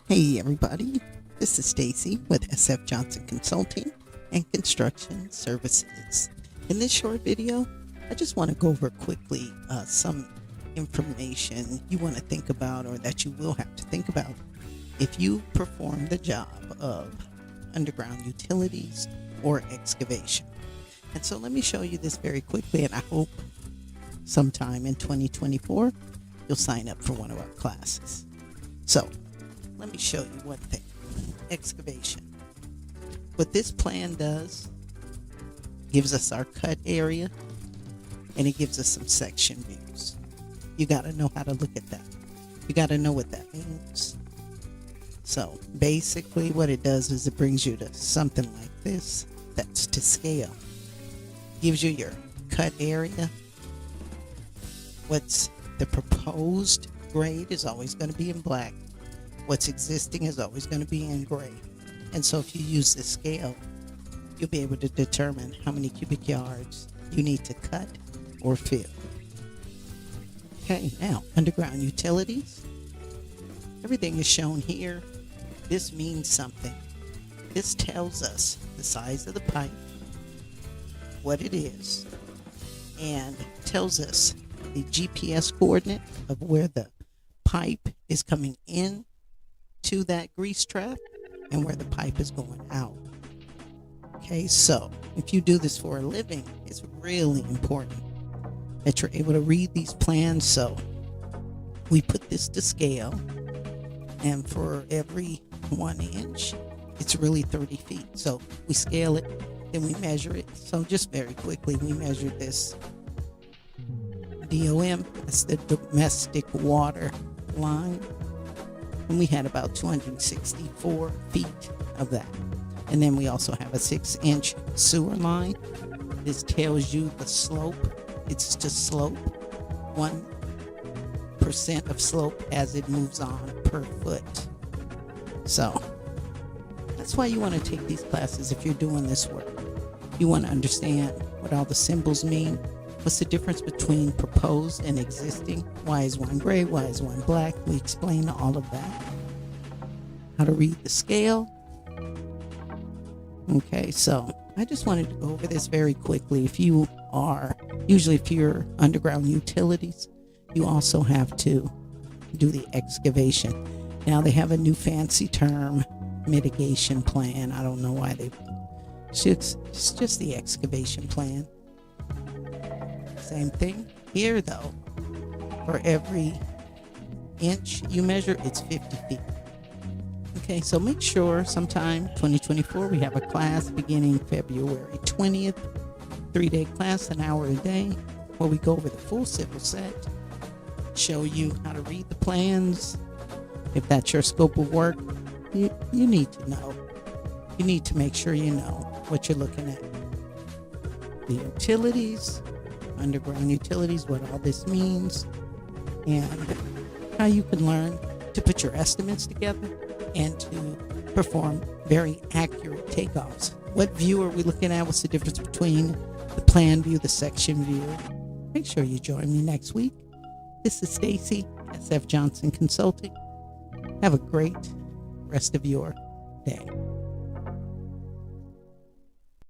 Hey everybody, this is Stacy with SF Johnson Consulting and Construction Services. In this short video, I just want to go over quickly some information you want to think about, or that you will have to think about if you perform the job of underground utilities or excavation. And so let me show you this very quickly, and I hope sometime in 2024 you'll sign up for one of our classes. So let me show you one thing. Excavation. What this plan does, gives us our cut area, and it gives us some section views. You got to know how to look at that. You got to know what that means. So basically what it does is it brings you to something like this that's to scale. Gives you your cut area. What's the proposed grade is always going to be in black. What's existing is always going to be in gray. And so if you use this scale, you'll be able to determine how many cubic yards you need to cut or fill. Okay, now underground utilities. Everything is shown here. This means something. This tells us the size of the pipe, what it is, and tells us the GPS coordinate of where the pipe is coming in to that grease trap and where the pipe is going out. Okay, so if you do this for a living, it's really important that you're able to read these plans. So we put this to scale, and for every 1 inch, it's really 30 feet. So we scale it, then we measure it. So just very quickly, we measured this DOM, that's the domestic water line, and we had about 264 feet of that. And then we also have a 6-inch sewer line. This tells you the slope. It's to slope 1% of slope as it moves on per foot. So that's why you want to take these classes if you're doing this work. You want to understand what all the symbols mean. What's the difference between proposed and existing? Why is one gray? Why is one black? We explain all of that. How to read the scale. Okay, so I just wanted to go over this very quickly. If you're underground utilities, you also have to do the excavation. Now they have a new fancy term, mitigation plan. I don't know why it's just the excavation plan. Same thing here though. For every inch you measure, it's 50 feet. Okay, so make sure sometime 2024 we have a class beginning February 20th, 3-day class, an hour a day, where we go over the full civil set, show you how to read the plans. If that's your scope of work, you need to know. You need to make sure you know what you're looking at. The utilities, underground utilities, what all this means, and how you can learn to put your estimates together and to perform very accurate takeoffs. What view are we looking at? What's the difference between the plan view, the section view? Make sure you join me next week. This is Stacy, SF Johnson Consulting. Have a great rest of your day.